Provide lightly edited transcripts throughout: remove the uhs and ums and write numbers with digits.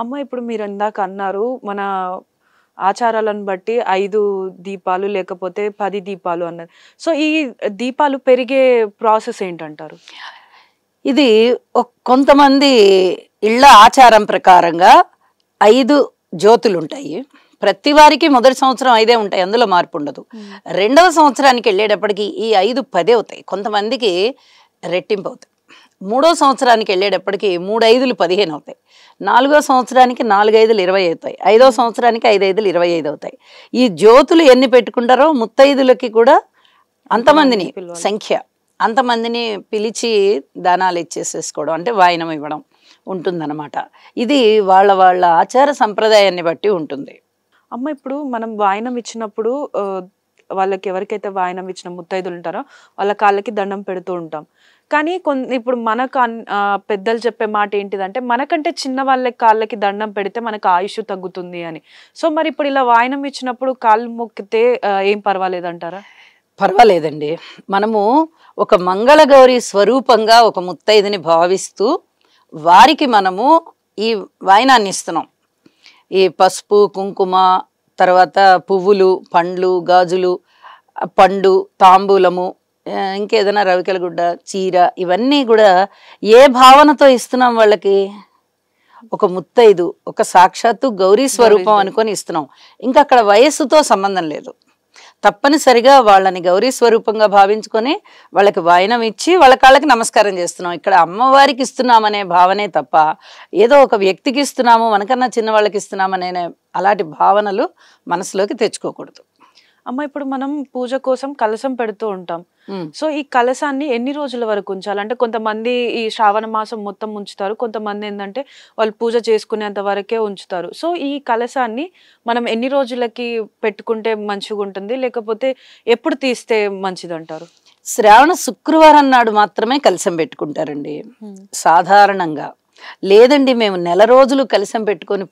అమ్మ ఇప్పుడు మీరు ఇందాక అన్నారు మన ఆచారాలను బట్టి 5 దీపాలు లేకపోతే 10 దీపాలు అన్నారు. సో ఈ దీపాలు పెరిగే ప్రాసెస్ ఏంటంటారు? ఇది కొంతమంది ఇళ్ళ ఆచారం ప్రకారంగా 5 జ్యోతులుంటాయి. ప్రతి వారికి మొదటి సంవత్సరం 5 ఉంటాయి, అందులో మార్పు ఉండదు. రెండవ సంవత్సరానికి వెళ్ళేటప్పటికి ఈ 5 10 అవుతాయి, కొంతమందికి రెట్టింపు అవుతాయి. మూడో సంవత్సరానికి వెళ్ళేటప్పటికి 3 5లు 15 అవుతాయి. నాలుగో సంవత్సరానికి 4 5లు 20 అవుతాయి. ఐదో సంవత్సరానికి 5 5లు 25 అవుతాయి. ఈ జ్యోతులు ఎన్ని పెట్టుకుంటారో ముత్తైదులకి కూడా అంతమందిని సంఖ్య, అంతమందిని పిలిచి దానాలు ఇచ్చేసేసుకోవడం, అంటే వాయినం ఇవ్వడం ఉంటుందన్నమాట. ఇది వాళ్ళ వాళ్ళ ఆచార సంప్రదాయాన్ని బట్టి ఉంటుంది. అమ్మ ఇప్పుడు మనం వాయినం ఇచ్చినప్పుడు వాళ్ళకి ఎవరికైతే వాయినం ఇచ్చిన ముత్తైదులు ఉంటారో వాళ్ళ కాళ్ళకి దండం పెడుతూ ఉంటాం. కానీ ఇప్పుడు మనకు పెద్దలు చెప్పే మాట ఏంటిదంటే మనకంటే చిన్న వాళ్ళ కాళ్ళకి దండం పెడితే మనకు ఆయుష్ తగ్గుతుంది అని. సో మరి ఇప్పుడు ఇలా వాయినం ఇచ్చినప్పుడు కాళ్ళు మొక్కితే ఏం పర్వాలేదంటారా? పర్వాలేదండి. మనము ఒక మంగళగౌరి స్వరూపంగా ఒక ముత్తైదుని భావిస్తూ వారికి మనము ఈ వాయినాన్ని ఇస్తున్నాం. ఈ పసుపు కుంకుమ, తర్వాత పువ్వులు, పండ్లు, గాజులు, పండు, తాంబూలము, ఇంకేదైనా రవికెల గుడ్డ, చీర, ఇవన్నీ కూడా ఏ భావనతో ఇస్తున్నాం వాళ్ళకి? ఒక ముత్తైదు, ఒక సాక్షాత్తు గౌరీ స్వరూపం అనుకొని ఇస్తున్నాం. ఇంకా అక్కడ వయస్సుతో సంబంధం లేదు. తప్పనిసరిగా వాళ్ళని గౌరీ స్వరూపంగా భావించుకొని వాళ్ళకి వాయినం ఇచ్చి వాళ్ళ కాళ్ళకి నమస్కారం చేస్తున్నాం. ఇక్కడ అమ్మవారికి ఇస్తున్నామనే భావనే తప్ప ఏదో ఒక వ్యక్తికి ఇస్తున్నాము, మనకన్నా చిన్న వాళ్ళకి ఇస్తున్నామనే అలాంటి భావనలు మనసులోకి తెచ్చుకోకూడదు. అమ్మ ఇప్పుడు మనం పూజ కోసం కలశం పెడుతూ ఉంటాం. సో ఈ కలశాన్ని ఎన్ని రోజుల వరకు ఉంచాలి? అంటే కొంతమంది ఈ శ్రావణ మాసం మొత్తం ఉంచుతారు, కొంతమంది ఏంటంటే వాళ్ళు పూజ చేసుకునేంత వరకే ఉంచుతారు. సో ఈ కలశాన్ని మనం ఎన్ని రోజులకి పెట్టుకుంటే మంచిగా ఉంటుంది, లేకపోతే ఎప్పుడు తీస్తే మంచిది అంటారు? శ్రావణ శుక్రవారం నాడు మాత్రమే కలశం పెట్టుకుంటారండి సాధారణంగా. లేదండి మేము నెల రోజులు కలశం పెట్టుకొని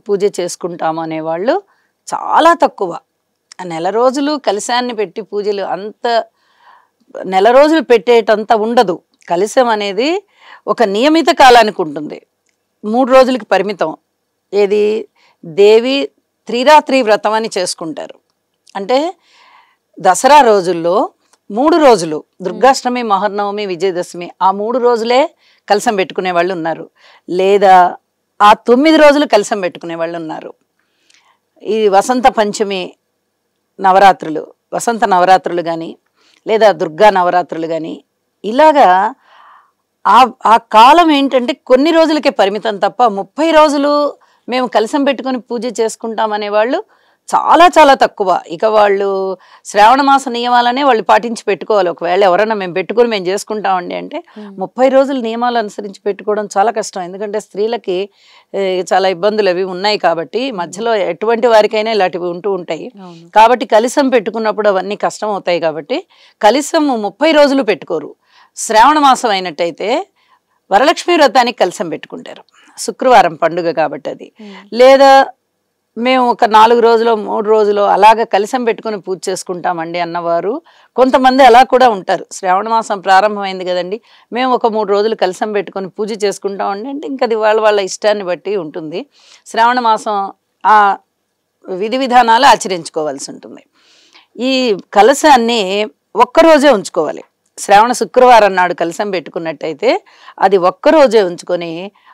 పూజ చేసుకుంటాము అనేవాళ్ళు చాలా తక్కువ. నెల రోజులు కలశాన్ని పెట్టి పూజలు అంత నెల రోజులు పెట్టేటంత ఉండదు. కలశం అనేది ఒక నియమిత కాలానికి ఉంటుంది, 3 రోజులకి పరిమితం. ఏది దేవి త్రిరాత్రి వ్రతం అని చేసుకుంటారు. అంటే దసరా రోజుల్లో 3 రోజులు, దుర్గాష్టమి, మహర్నవమి, విజయదశమి, ఆ 3 రోజులే కలశం పెట్టుకునే వాళ్ళు ఉన్నారు. లేదా ఆ 9 రోజులు కలశం పెట్టుకునే వాళ్ళు ఉన్నారు. ఈ వసంత పంచమి నవరాత్రులు, వసంత నవరాత్రులు కానీ లేదా దుర్గా నవరాత్రులు కానీ, ఇలాగా ఆ కాలం ఏంటంటే కొన్ని రోజులకే పరిమితం తప్ప 30 రోజులు మేము కలశం పెట్టుకొని పూజ చేసుకుంటాం అనేవాళ్ళు చాలా చాలా తక్కువ. ఇక వాళ్ళు శ్రావణ మాస నియమాలనే వాళ్ళు పాటించి పెట్టుకోవాలి. ఒకవేళ ఎవరైనా మేము పెట్టుకుని మేము చేసుకుంటామండి అంటే 30 రోజులు నియమాలు అనుసరించి పెట్టుకోవడం చాలా కష్టం. ఎందుకంటే స్త్రీలకి చాలా ఇబ్బందులు అవి ఉన్నాయి కాబట్టి, మధ్యలో ఎటువంటి వారికైనా ఇలాంటివి ఉంటూ ఉంటాయి కాబట్టి కలశం పెట్టుకున్నప్పుడు అవన్నీ కష్టం అవుతాయి. కాబట్టి కలశం 30 రోజులు పెట్టుకోరు. శ్రావణ మాసం అయినట్టయితే వరలక్ష్మి వ్రతానికి కలశం పెట్టుకుంటారు, శుక్రవారం పండుగ కాబట్టి అది. లేదా మేము ఒక 4 రోజులు 3 రోజులు అలాగ కలశం పెట్టుకుని పూజ చేసుకుంటామండి అన్నవారు కొంతమంది అలా కూడా ఉంటారు. శ్రావణ మాసం ప్రారంభమైంది కదండి, మేము ఒక 3 రోజులు కలశం పెట్టుకొని పూజ చేసుకుంటామండి అంటే ఇంకా అది వాళ్ళ ఇష్టాన్ని బట్టి ఉంటుంది. శ్రావణ మాసం ఆ విధి విధానాలు ఆచరించుకోవాల్సి ఉంటుంది. ఈ కలశాన్ని ఒక్కరోజే ఉంచుకోవాలి. శ్రావణ శుక్రవారం నాడు కలశం పెట్టుకున్నట్టయితే అది ఒక్కరోజే ఉంచుకొని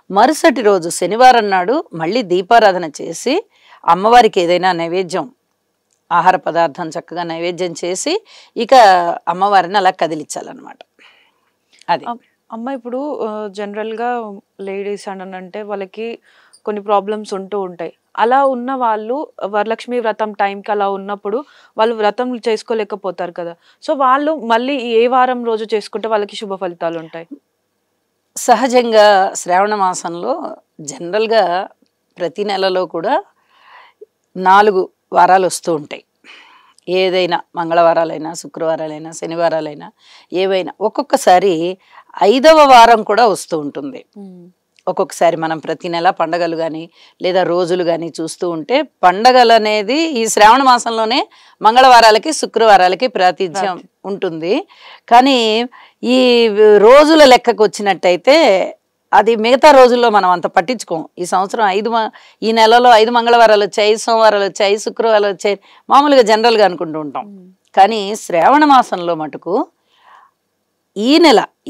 మరుసటి రోజు శనివారం నాడు మళ్ళీ దీపారాధన చేసి అమ్మవారికి ఏదైనా నైవేద్యం, ఆహార పదార్థం చక్కగా నైవేద్యం చేసి ఇక అమ్మవారిని అలా కదిలించాలన్నమాట. అది అమ్మ ఇప్పుడు జనరల్గా లేడీస్ అంటే వాళ్ళకి కొన్ని ప్రాబ్లమ్స్ ఉంటూ ఉంటాయి. అలా ఉన్న వాళ్ళు వరలక్ష్మి వ్రతం టైంకి అలా ఉన్నప్పుడు వాళ్ళు వ్రతం చేసుకోలేకపోతారు కదా. సో వాళ్ళు మళ్ళీ ఏ వారం రోజు చేసుకుంటే వాళ్ళకి శుభ ఫలితాలు ఉంటాయి? సహజంగా శ్రావణ మాసంలో జనరల్గా ప్రతి నెలలో కూడా 4 వారాలు వస్తూ ఉంటాయి. ఏదైనా మంగళవారాలైనా, శుక్రవారాలైనా, శనివారాలైనా, ఏవైనా ఒక్కొక్కసారి 5వ వారం కూడా వస్తూ ఉంటుంది. ఒక్కొక్కసారి మనం ప్రతి నెల పండగలు కానీ లేదా రోజులు కానీ చూస్తూ ఉంటే పండగలు అనేది ఈ శ్రావణ మాసంలోనే మంగళవారాలకి, శుక్రవారాలకి ప్రాతిథ్యం ఉంటుంది. కానీ ఈ రోజుల లెక్కకు వచ్చినట్టయితే అది మిగతా రోజుల్లో మనం అంత పట్టించుకోం. ఈ సంవత్సరం ఈ నెలలో 5 మంగళవారాలు వచ్చాయి, 5 సోమవారాలు వచ్చాయి, 5 శుక్రవారాలు వచ్చాయి, మామూలుగా జనరల్గా అనుకుంటూ ఉంటాం. కానీ శ్రావణ మాసంలో మటుకు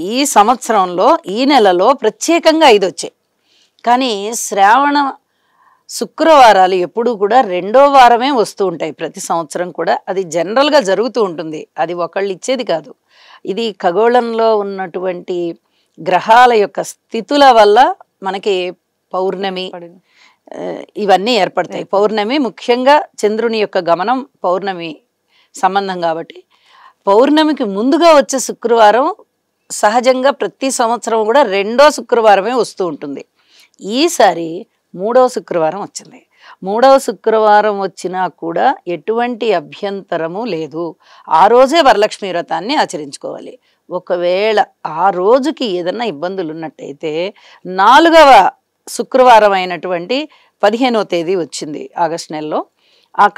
ఈ సంవత్సరంలో ఈ నెలలో ప్రత్యేకంగా 5 వచ్చాయి. కానీ శ్రావణ శుక్రవారాలు ఎప్పుడూ కూడా 2వ వారమే వస్తూ ఉంటాయి ప్రతి సంవత్సరం కూడా. అది జనరల్గా జరుగుతూ ఉంటుంది, అది ఒకళ్ళు ఇచ్చేది కాదు. ఇది ఖగోళంలో ఉన్నటువంటి గ్రహాల యొక్క స్థితుల వల్ల మనకి పౌర్ణమి ఇవన్నీ ఏర్పడతాయి. పౌర్ణమి ముఖ్యంగా చంద్రుని యొక్క గమనం పౌర్ణమి సంబంధం కాబట్టి, పౌర్ణమికి ముందుగా వచ్చే శుక్రవారం సహజంగా ప్రతి సంవత్సరం కూడా 2వ శుక్రవారమే వస్తూ ఉంటుంది. ఈసారి 3వ శుక్రవారం వచ్చింది. 3వ శుక్రవారం వచ్చినా కూడా ఎటువంటి అభ్యంతరము లేదు. ఆ రోజే వరలక్ష్మి వ్రతాన్ని ఆచరించుకోవాలి. ఒకవేళ ఆ రోజుకి ఏదన్నా ఇబ్బందులు ఉన్నట్టయితే 4వ శుక్రవారం అయినటువంటి 15వ తేదీ వచ్చింది ఆగస్టు నెలలో.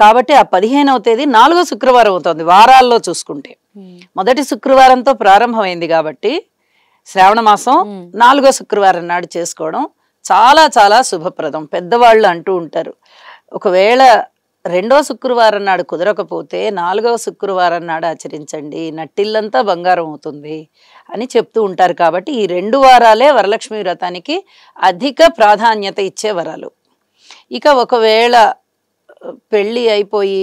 కాబట్టి ఆ 15వ తేదీ 4వ శుక్రవారం అవుతుంది వారాల్లో చూసుకుంటే. మొదటి శుక్రవారంతో ప్రారంభమైంది కాబట్టి శ్రావణ మాసం 4వ శుక్రవారం నాడు చేసుకోవడం చాలా చాలా శుభప్రదం. పెద్దవాళ్ళు అంటూ ఉంటారు, ఒకవేళ 2వ శుక్రవారం నాడు కుదరకపోతే 4వ శుక్రవారం నాడు ఆచరించండి, నట్టిల్లంతా బంగారం అవుతుంది అని చెప్తూ ఉంటారు. కాబట్టి ఈ 2 వారాలే వరలక్ష్మి వ్రతానికి అధిక ప్రాధాన్యత ఇచ్చే వరాలు. ఇక ఒకవేళ పెళ్ళి అయిపోయి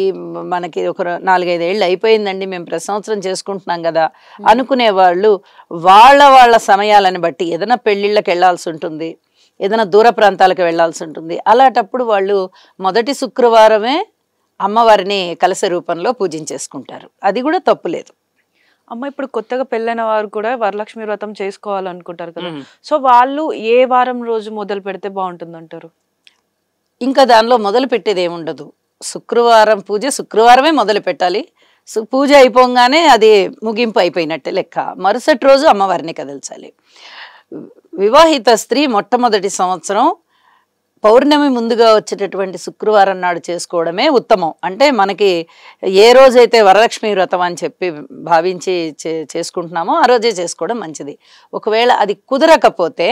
మనకి ఒక 4-5 ఏళ్ళు అయిపోయిందండి, మేము ప్రతి సంవత్సరం చేసుకుంటున్నాం కదా అనుకునే వాళ్ళు వాళ్ళ సమయాలను బట్టి ఏదైనా పెళ్ళిళ్ళకి వెళ్ళాల్సి ఉంటుంది, ఏదైనా దూర ప్రాంతాలకు వెళ్ళాల్సి ఉంటుంది. అలాంటప్పుడు వాళ్ళు మొదటి శుక్రవారమే అమ్మవారిని కలశ రూపంలో పూజించేసుకుంటారు. అది కూడా తప్పులేదు. అమ్మ, ఇప్పుడు కొత్తగా పెళ్ళైన వారు కూడా వరలక్ష్మి వ్రతం చేసుకోవాలనుకుంటారు కదా, సో వాళ్ళు ఏ వారం రోజు మొదలు పెడితే బాగుంటుంది అంటారు? ఇంకా దానిలో మొదలు పెట్టేది ఏముండదు. శుక్రవారం పూజ శుక్రవారమే మొదలు పెట్టాలి. పూజ అయిపోగానే అది ముగింపు అయిపోయినట్టే లెక్క. మరుసటి రోజు అమ్మవారిని కదల్చాలి. వివాహిత స్త్రీ మొట్టమొదటి సంవత్సరం పౌర్ణమి ముందుగా వచ్చేటటువంటి శుక్రవారం నాడు చేసుకోవడమే ఉత్తమం. అంటే మనకి ఏ రోజైతే వరలక్ష్మి వ్రతం అని చెప్పి భావించి చేసుకుంటున్నామో ఆ రోజే చేసుకోవడం మంచిది. ఒకవేళ అది కుదరకపోతే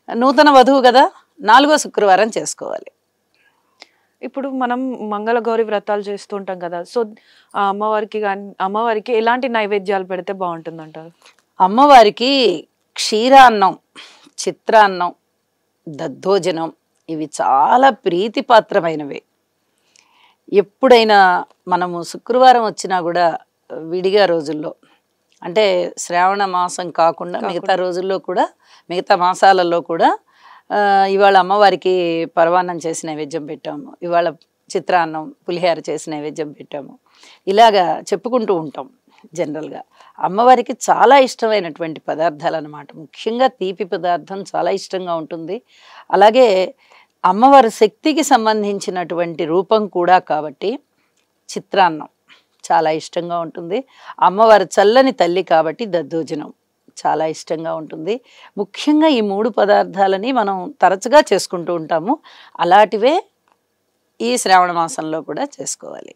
నూతన వధువు కదా 4వ శుక్రవారం చేసుకోవాలి. ఇప్పుడు మనం మంగళగౌరి వ్రతాలు చేస్తూ ఉంటాం కదా, సో అమ్మవారికి ఎలాంటి నైవేద్యాలు పెడితే బాగుంటుంది అంటారు? అమ్మవారికి క్షీరాన్నం, చిత్రాన్నం, దద్దోజనం ఇవి చాలా ప్రీతిపాత్రమైనవి. ఎప్పుడైనా మనము శుక్రవారం వచ్చినా కూడా విడిగా రోజుల్లో, అంటే శ్రావణ మాసం కాకుండా మిగతా రోజుల్లో కూడా, మిగతా మాసాలలో కూడా ఇవాళ అమ్మవారికి పరవాన్నం చేసి నైవేద్యం పెట్టాము, ఇవాళ చిత్రాన్నం పులిహోర చేసి నైవేద్యం పెట్టాము, ఇలాగా చెప్పుకుంటూ ఉంటాం. జనరల్గా అమ్మవారికి చాలా ఇష్టమైనటువంటి పదార్థాలు అన్నమాట. ముఖ్యంగా తీపి పదార్థం చాలా ఇష్టంగా ఉంటుంది. అలాగే అమ్మవారి శక్తికి సంబంధించినటువంటి రూపం కూడా కాబట్టి చిత్రాన్నం చాలా ఇష్టంగా ఉంటుంది. అమ్మవారి చల్లని తల్లి కాబట్టి దద్దోజనం చాలా ఇష్టంగా ఉంటుంది. ముఖ్యంగా ఈ 3 పదార్థాలని మనం తరచుగా చేసుకుంటూ ఉంటాము. అలాంటివే ఈ శ్రావణ మాసంలో కూడా చేసుకోవాలి.